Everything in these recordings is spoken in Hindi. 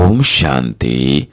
ओम शांति।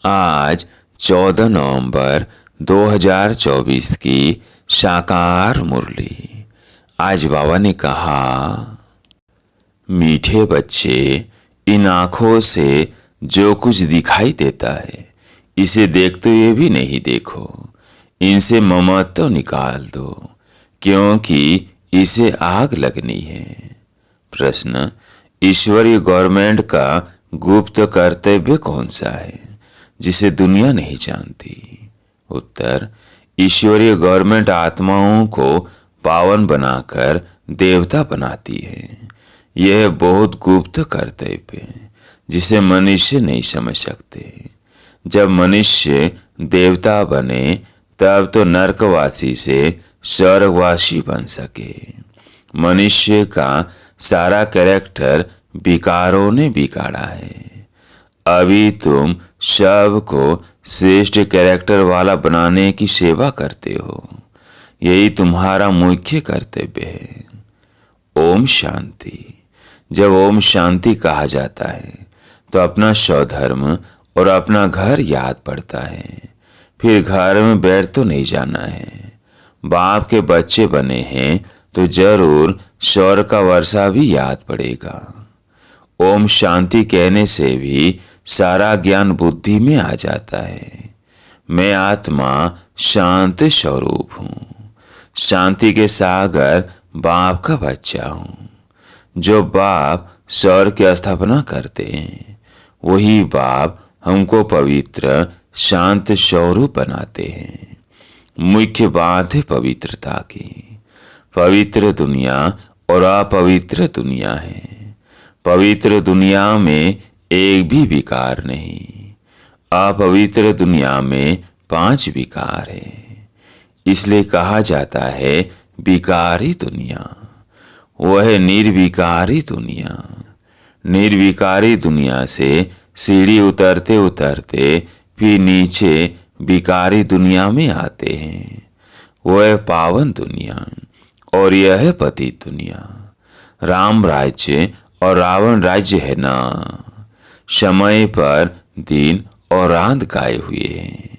आज 14 नवंबर 2024 की साकार मुरली। आज बाबा ने कहा, मीठे बच्चे, इन आँखों से जो कुछ दिखाई देता है इसे देखते हुए भी नहीं देखो। इनसे ममत्व निकाल दो, क्योंकि इसे आग लगनी है। प्रश्न, ईश्वरीय गवर्नमेंट का गुप्त कर्तव्य कौन सा है जिसे दुनिया नहीं जानती? उत्तर, ईश्वरीय गवर्नमेंट आत्माओं को पावन बनाकर देवता बनाती है। यह बहुत गुप्त कर्तव्य है जिसे मनुष्य नहीं समझ सकते। जब मनुष्य देवता बने तब तो नरकवासी से स्वर्गवासी बन सके। मनुष्य का सारा कैरेक्टर विकारों ने बिगाड़ा है। अभी तुम सबको श्रेष्ठ कैरेक्टर वाला बनाने की सेवा करते हो। यही तुम्हारा मुख्य कर्तव्य है। ओम शांति। जब ओम शांति कहा जाता है तो अपना स्वधर्म और अपना घर याद पड़ता है। फिर घर में बैठ तो नहीं जाना है। बाप के बच्चे बने हैं तो जरूर स्वर्ग का वर्षा भी याद पड़ेगा। ओम शांति कहने से भी सारा ज्ञान बुद्धि में आ जाता है। मैं आत्मा शांत स्वरूप हूँ। शांति के सागर बाप का बच्चा हूँ। जो बाप स्वर्ग की स्थापना करते हैं वही बाप हमको पवित्र शांत स्वरूप बनाते हैं। मुख्य बात है पवित्रता की। पवित्र दुनिया और अपवित्र दुनिया है। पवित्र दुनिया में एक भी विकार नहीं। अपवित्र दुनिया में 5 विकार है। इसलिए कहा जाता है विकारी दुनिया। वह निर्विकारी दुनिया। निर्विकारी दुनिया से सीढ़ी उतरते उतरते फिर नीचे विकारी दुनिया में आते हैं। वह पावन दुनिया और यह है पतित दुनिया। राम राज्य और रावण राज्य है ना। समय पर दिन और रात गाए हुए हैं।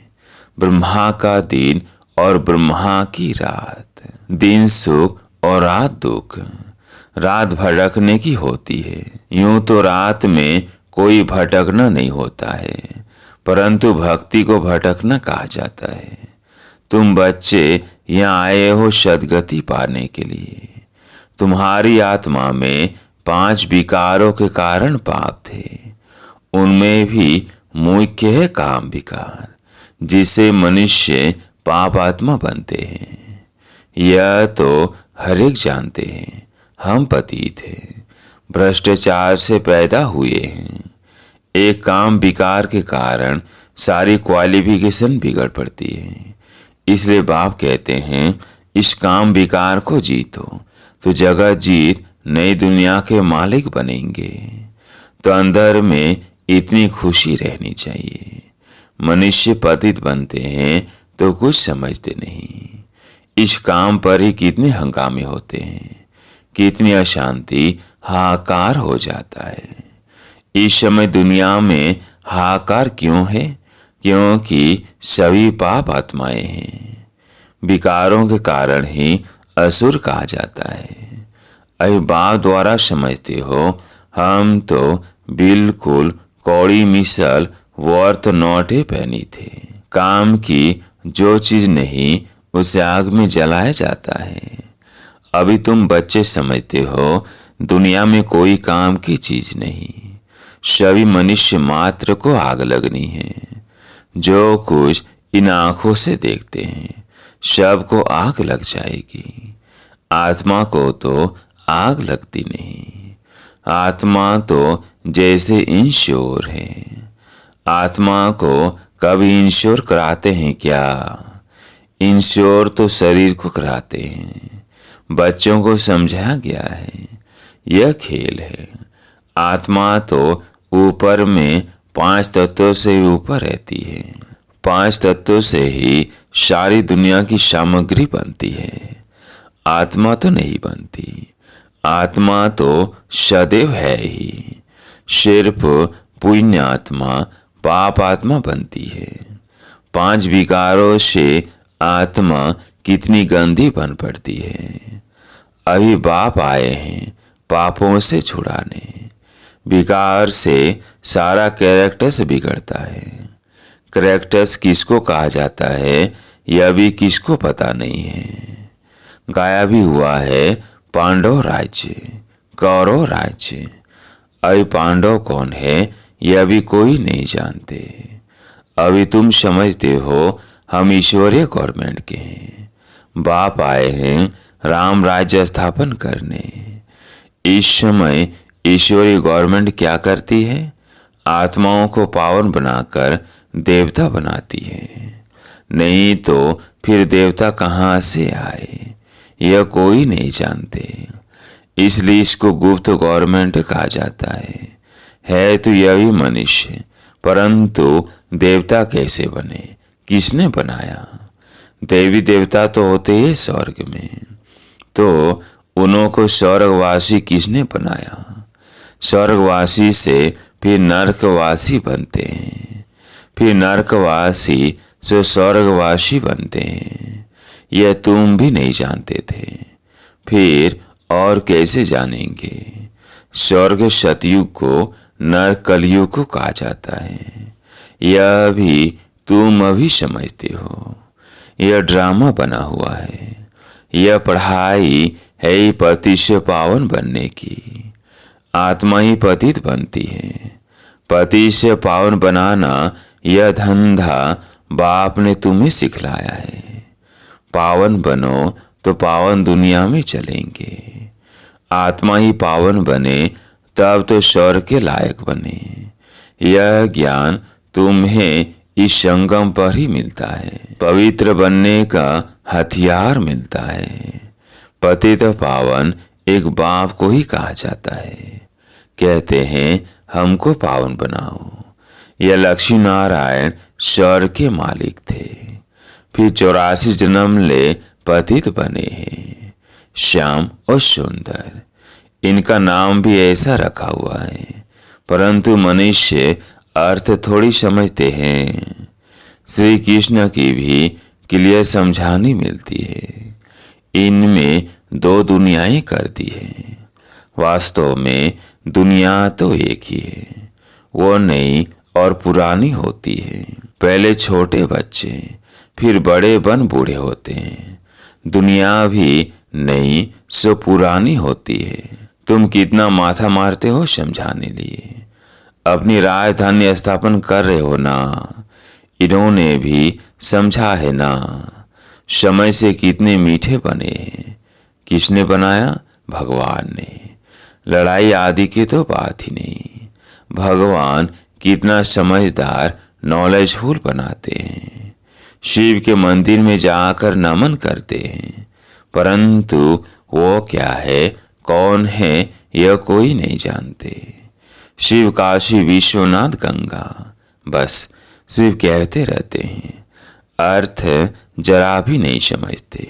ब्रह्मा का दिन और ब्रह्मा की रात। दिन सुख और रात दुख। रात भटकने की होती है। यूं तो रात में कोई भटकना नहीं होता है, परंतु भक्ति को भटकना कहा जाता है। तुम बच्चे यहाँ आए हो सद्गति पाने के लिए। तुम्हारी आत्मा में 5 विकारों के कारण पाप थे। उनमें भी मुख्य है काम विकार, जिससे मनुष्य पाप आत्मा बनते हैं। यह तो हर एक जानते हैं। हम पतित हैं, भ्रष्टाचार से पैदा हुए हैं। एक काम विकार के कारण सारी क्वालिफिकेशन बिगड़ पड़ती है। इसलिए बाप कहते हैं, इस काम विकार को जीतो तो जगत जीत नई दुनिया के मालिक बनेंगे। तो अंदर में इतनी खुशी रहनी चाहिए। मनुष्य पतित बनते हैं तो कुछ समझते नहीं। इस काम पर ही कितने हंगामे होते हैं, कितनी अशांति हाहाकार हो जाता है। इस समय दुनिया में हाहाकार क्यों है? क्योंकि सभी पाप आत्माएं हैं। विकारों के कारण ही असुर कहा जाता है। अभी बाप द्वारा समझते हो, हम तो बिल्कुल कौड़ी मिसल वर्थ नोटे पहनी थे। काम की जो चीज नहीं उसे आग में जलाया जाता है। अभी तुम बच्चे समझते हो दुनिया में कोई काम की चीज नहीं। सभी मनुष्य मात्र को आग लगनी है। जो कुछ इन आंखों से देखते हैं सबको आग लग जाएगी। आत्मा को तो आग लगती नहीं। आत्मा तो जैसे इंश्योर है। आत्मा को कभी इंश्योर कराते हैं क्या? इंश्योर तो शरीर को कराते हैं। बच्चों को समझाया गया है यह खेल है। आत्मा तो ऊपर में 5 तत्वों से ऊपर रहती है। 5 तत्वों से ही सारी दुनिया की सामग्री बनती है। आत्मा तो नहीं बनती। आत्मा तो सदैव है ही। सिर्फ पुण्य आत्मा पाप आत्मा बनती है। 5 विकारों से आत्मा कितनी गंदी बन पड़ती है। अभी बाप आए हैं पापों से छुड़ाने। विकार से सारा कैरेक्टर्स बिगड़ता है। कैरेक्टर्स किसको कहा जाता है यह भी किसको पता नहीं है। गाया भी हुआ है पांडव राज्य, कौरव राज्य। अभी पांडव कौन है यह भी कोई नहीं जानते। अभी तुम समझते हो हम ईश्वरीय गवर्नमेंट के हैं। बाप आए हैं राम राज्य स्थापन करने। इस समय ईश्वरीय गवर्नमेंट क्या करती है? आत्माओं को पावन बनाकर देवता बनाती है। नहीं तो फिर देवता कहाँ से आए यह कोई नहीं जानते। इसलिए इसको गुप्त गवर्नमेंट कहा जाता है तो यह भी मनुष्य, परंतु देवता कैसे बने, किसने बनाया? देवी देवता तो होते हैं स्वर्ग में, तो उन्हों को स्वर्गवासी किसने बनाया? स्वर्गवासी से फिर नरकवासी बनते हैं, फिर नरकवासी से स्वर्गवासी बनते हैं। यह तुम भी नहीं जानते थे, फिर और कैसे जानेंगे? स्वर्ग सतयुग को नरक कलयुग को कहा जाता है। यह भी तुम अभी समझते हो। यह ड्रामा बना हुआ है। यह पढ़ाई है ही पति से पावन बनने की। आत्मा ही पतित बनती है। पति से पावन बनाना यह धंधा बाप ने तुम्हें सिखलाया है। पावन बनो तो पावन दुनिया में चलेंगे। आत्मा ही पावन बने तब तो स्वर्ग के लायक बने। यह ज्ञान तुम्हें इस संगम पर ही मिलता है। पवित्र बनने का हथियार मिलता है। पतित पावन एक बाप को ही कहा जाता है। कहते हैं हमको पावन बनाओ। यह लक्ष्मी नारायण स्वर्ग के मालिक थे, फिर 84 जन्म ले पतित बने हैं। श्याम और सुंदर इनका नाम भी ऐसा रखा हुआ है, परंतु मनुष्य अर्थ थोड़ी समझते हैं। श्री कृष्ण की भी क्लियर समझानी मिलती है। इनमें 2 दुनियाएं कर दी है। वास्तव में दुनिया तो एक ही है, वो नई और पुरानी होती है। पहले छोटे बच्चे फिर बड़े बन बूढ़े होते हैं। दुनिया भी नई सो पुरानी होती है। तुम कितना माथा मारते हो समझाने लिए। अपनी राजधानी स्थापन कर रहे हो ना, इन्होंने भी समझा है ना। समय से कितने मीठे बने हैं। किसने बनाया? भगवान ने। लड़ाई आदि की तो बात ही नहीं। भगवान कितना समझदार नॉलेजफुल बनाते हैं। शिव के मंदिर में जाकर नमन करते हैं, परंतु वो क्या है, कौन है यह कोई नहीं जानते। शिव काशी विश्वनाथ गंगा बस सिर्फ कहते रहते हैं, अर्थ जरा भी नहीं समझते।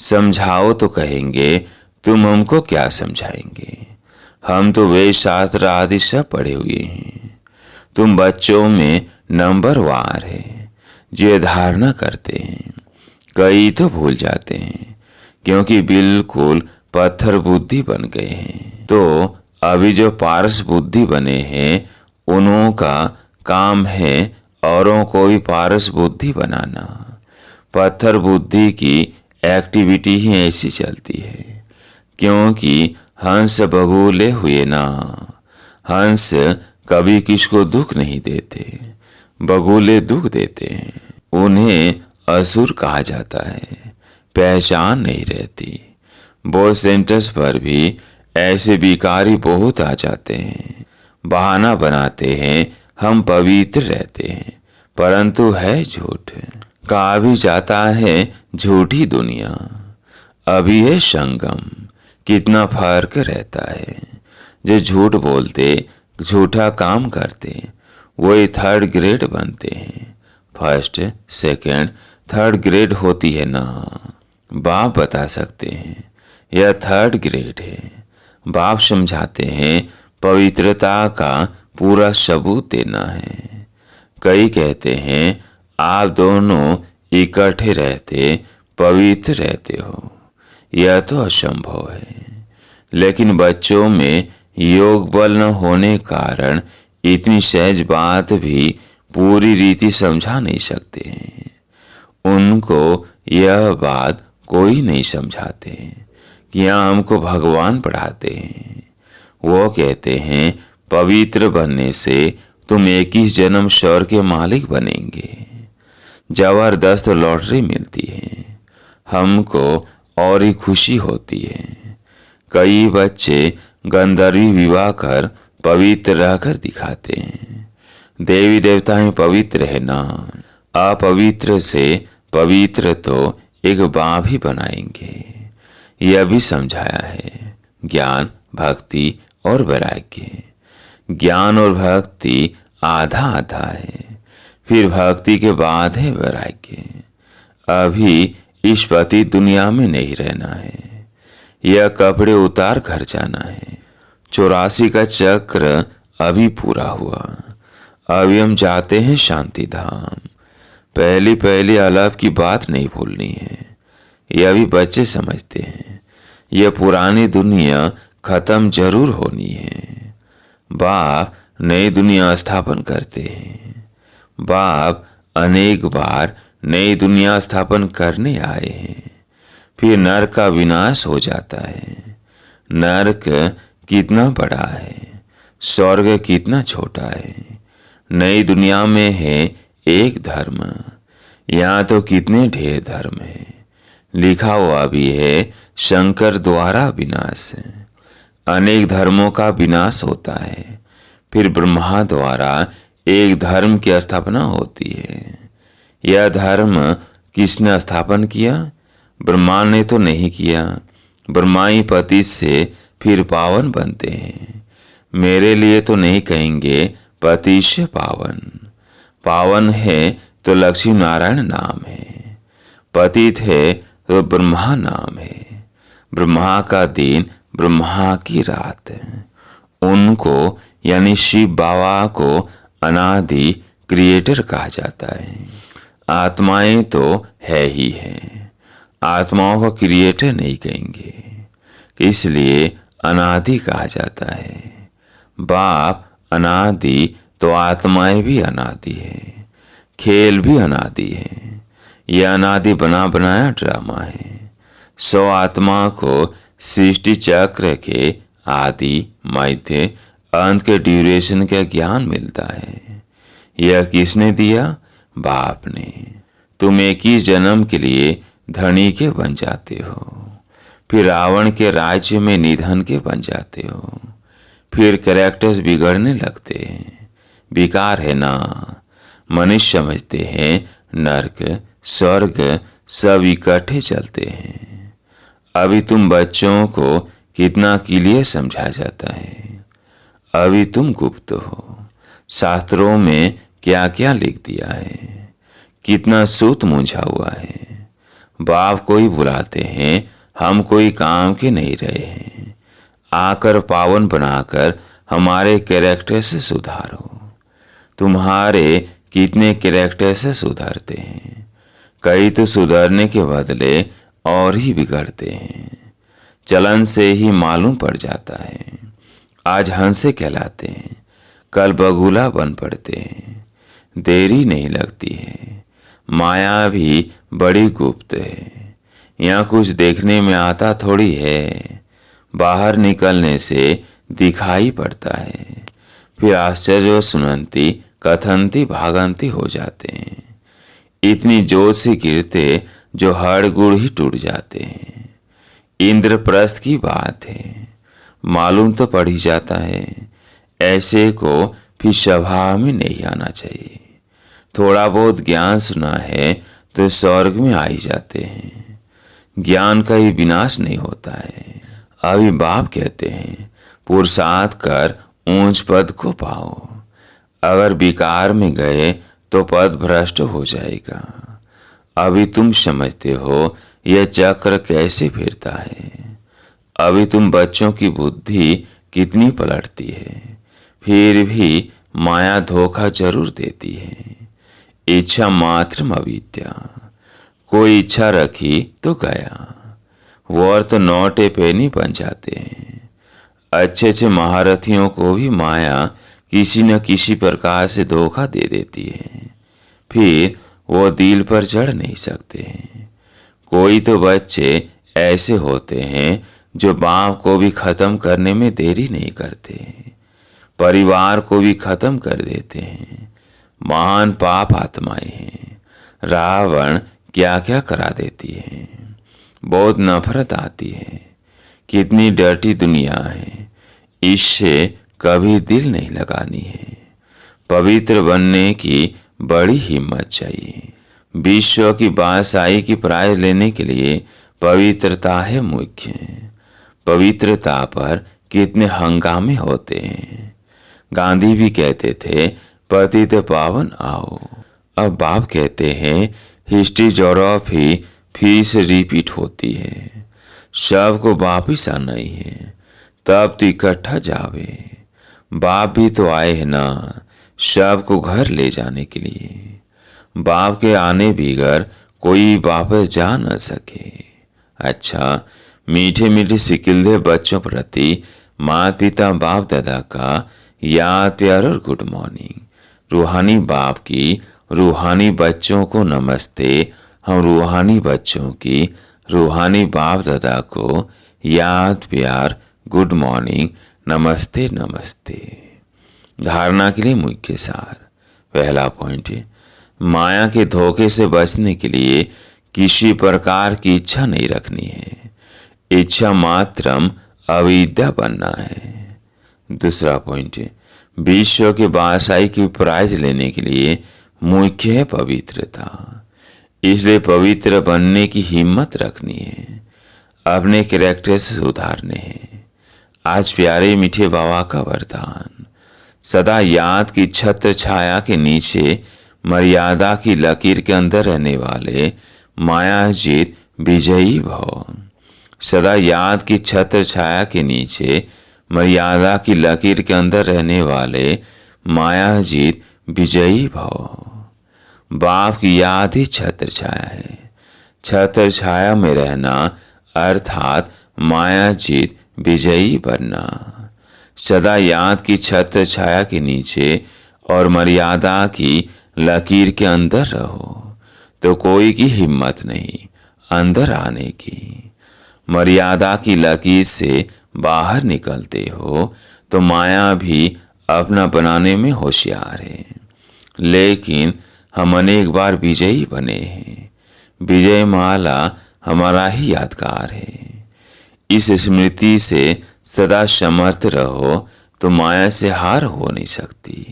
समझाओ तो कहेंगे तुम हमको क्या समझाएंगे, हम तो वेद शास्त्र आदि सब पढ़े हुए हैं। तुम बच्चों में नंबर वार है जो ये धारणा करते हैं। कई तो भूल जाते हैं क्योंकि बिल्कुल पत्थर बुद्धि बन गए हैं। तो अभी जो पारस बुद्धि बने हैं उन्हों का काम है औरों को भी पारस बुद्धि बनाना। पत्थर बुद्धि की एक्टिविटी ही ऐसी चलती है, क्योंकि हंस बगुले हुए ना। हंस कभी किसको दुख नहीं देते, बगुले दुख देते हैं। उन्हें असुर कहा जाता है, पहचान नहीं रहती। बोर्ड सेंटर्स पर भी ऐसे भिखारी बहुत आ जाते हैं। बहाना बनाते हैं हम पवित्र रहते हैं, परंतु है झूठ। कहा भी जाता है झूठी दुनिया। अभी है संगम, कितना फर्क रहता है। जो झूठ बोलते, झूठा काम करते, वही 3rd ग्रेड बनते हैं। 1st, 2nd, 3rd ग्रेड होती है ना। बाप बता सकते हैं यह 3rd ग्रेड है। बाप समझाते हैं पवित्रता का पूरा सबूत देना है। कई कहते हैं आप दोनों इकट्ठे रहते पवित्र रहते हो, यह तो असंभव है। लेकिन बच्चों में योग बल न होने कारण इतनी सहज बात भी पूरी रीति समझा नहीं सकते हैं। उनको यह बात कोई नहीं समझाते कि यहाँ हमको भगवान पढ़ाते हैं। वो कहते हैं पवित्र बनने से तुम 21 जन्म स्वर्ग के मालिक बनेंगे। जबरदस्त लॉटरी मिलती है, हमको और ही खुशी होती है। कई बच्चे गंधर्वी विवाह कर पवित्र रहकर दिखाते हैं। देवी देवता में पवित्र है ना, अपवित्र से पवित्र तो एक बाँ भी बनाएंगे। यह भी समझाया है ज्ञान, भक्ति और वैराग्य। ज्ञान और भक्ति आधा आधा है, फिर भक्ति के बाद है वैराग्य। अभी इस पतित दुनिया में नहीं रहना है, यह कपड़े उतार घर जाना है। 84 का चक्र अभी पूरा हुआ, अभी हम जाते हैं शांति धाम। पहली पहली आलाप की बात नहीं भूलनी है, यह भी बच्चे समझते हैं। यह पुरानी दुनिया खत्म जरूर होनी है। बाप नई दुनिया स्थापन करते हैं। बाप अनेक बार नई दुनिया स्थापन करने आए हैं, फिर नरक का विनाश हो जाता है। नरक कितना बड़ा है, स्वर्ग कितना छोटा है। नई दुनिया में है एक धर्म, यहाँ तो कितने ढेर धर्म है। लिखा हुआ भी है शंकर द्वारा विनाश। अनेक धर्मों का विनाश होता है, फिर ब्रह्मा द्वारा एक धर्म की स्थापना होती है। यह धर्म किसने स्थापन किया? ब्रह्मा ने तो नहीं किया। ब्रह्मा ही पति से फिर पावन बनते हैं। मेरे लिए तो नहीं कहेंगे पति से पावन। पावन है तो लक्ष्मी नारायण नाम है, पतित है तो ब्रह्मा नाम है। ब्रह्मा का दिन, ब्रह्मा की रात। उनको यानी शिव बाबा को अनादि क्रिएटर कहा जाता है। आत्माएं तो है ही है, आत्माओं को क्रिएटर नहीं कहेंगे, इसलिए अनादि कहा जाता है। बाप अनादि तो आत्माएं भी अनादि है, खेल भी अनादि है। यह अनादि बना बनाया ड्रामा है। 100 आत्मा को सृष्टि चक्र के आदि, मध्य, अंत के ड्यूरेशन का ज्ञान मिलता है। यह किसने दिया? बाप ने। तुम 21 जन्म के लिए धनी के बन जाते हो, फिर रावण के राज्य में निधन के बन जाते हो, फिर कैरेक्टर्स बिगड़ने लगते हैं। विकार है ना। मनुष्य समझते हैं नरक स्वर्ग सब इकट्ठे चलते हैं। अभी तुम बच्चों को कितना क्लियर समझा जाता है। अभी तुम गुप्त हो। शास्त्रों में क्या क्या लिख दिया है, कितना सूत मूंझा हुआ है। बाप को ही बुलाते हैं, हम कोई काम के नहीं रहे हैं। आकर पावन बनाकर हमारे कैरेक्टर से सुधारो। तुम्हारे कितने कैरेक्टर से सुधरते हैं, कई तो सुधरने के बदले और ही बिगड़ते हैं। चलन से ही मालूम पड़ जाता है। आज हंसे कहलाते हैं, कल बगुला बन पड़ते हैं। देरी नहीं लगती है। माया भी बड़ी गुप्त है, यहाँ कुछ देखने में आता थोड़ी है, बाहर निकलने से दिखाई पड़ता है। फिर आश्चर्य सुनंती कथनती भागंती हो जाते हैं। इतनी जोर से गिरते जो हाड़ गुड़ ही टूट जाते हैं। इंद्रप्रस्थ की बात है, मालूम तो पड़ ही जाता है। ऐसे को फिर सभा में नहीं आना चाहिए। थोड़ा बहुत ज्ञान सुना है तो स्वर्ग में आ ही जाते हैं। ज्ञान का ही विनाश नहीं होता है। अभी बाप कहते हैं पुरुषार्थ कर ऊंच पद को पाओ। अगर विकार में गए तो पद भ्रष्ट हो जाएगा। अभी तुम समझते हो यह चक्र कैसे फिरता है। अभी तुम बच्चों की बुद्धि कितनी पलटती है, फिर भी माया धोखा जरूर देती है। इच्छा मात्र अविद्या। कोई इच्छा रखी तो गया, वर्त नौटे पे नहीं बन जाते हैं। अच्छे अच्छे महारथियों को भी माया किसी न किसी प्रकार से धोखा दे देती है, फिर वो दिल पर चढ़ नहीं सकते हैं। कोई तो बच्चे ऐसे होते हैं जो बाप को भी खत्म करने में देरी नहीं करते, परिवार को भी खत्म कर देते हैं। महान पाप आत्माएं हैं। रावण क्या क्या करा देती है। बहुत नफरत आती है। कितनी डर्टी दुनिया है, इससे कभी दिल नहीं लगानी है। पवित्र बनने की बड़ी हिम्मत चाहिए। विश्व की बादशाही की प्राइज लेने के लिए पवित्रता है मुख्य। पवित्रता पर कितने हंगामे होते हैं। गांधी भी कहते थे पतित पावन आओ। अब बाप कहते हैं हिस्ट्री जोग्राफी फिर से रिपीट होती है। सबको वापिस आना ही है, तब तो इकट्ठा जावे। बाप भी तो आए हैं ना, सबको घर ले जाने के लिए। बाप के आने बिगर कोई वापस जा न सके। अच्छा, मीठे मीठे सिकिलदे बच्चों प्रति माता पिता बाप दादा का याद प्यार और गुड मॉर्निंग। रूहानी बाप की रूहानी बच्चों को नमस्ते। हम रूहानी बच्चों की रूहानी बाप दादा को याद प्यार गुड मॉर्निंग नमस्ते नमस्ते। धारणा के लिए मुख्य सार। पहला पॉइंट है, माया के धोखे से बचने के लिए किसी प्रकार की इच्छा नहीं रखनी है। इच्छा मात्रम अविद्या बनना है। दूसरा पॉइंट है, विश्व के बादशाही की प्राइज लेने के लिए मुख्य है पवित्रता। इसलिए पवित्र बनने की हिम्मत रखनी है, अपने कैरेक्टर से सुधारने हैं। आज प्यारे मीठे बाबा का वरदान, सदा याद की छत्र छाया के नीचे मर्यादा की लकीर के अंदर रहने वाले माया जीत विजयी भव। सदा याद की छत्र छाया के नीचे मर्यादा की लकीर के अंदर रहने वाले माया जीत विजयी भव। बाप की याद ही छत्र छाया है। छत्र छाया में रहना अर्थात माया जीत विजयी बनना। सदा याद की छत्र छाया के नीचे और मर्यादा की लकीर के अंदर रहो तो कोई की हिम्मत नहीं अंदर आने की। मर्यादा की लकीर से बाहर निकलते हो तो माया भी अपना बनाने में होशियार है। लेकिन हम अनेक बार विजयी बने हैं। विजय माला हमारा ही यादगार है। इस स्मृति से सदा समर्थ रहो तो माया से हार हो नहीं सकती।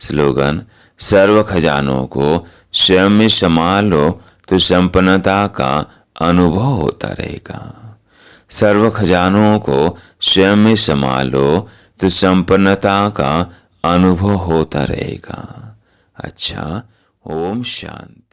स्लोगन, सर्व खजानों को स्वयं में संभाल लो तो संपन्नता का अनुभव होता रहेगा। सर्व खजानों को स्वयं में संभालो तो संपन्नता का अनुभव होता रहेगा। अच्छा, ओम शांति।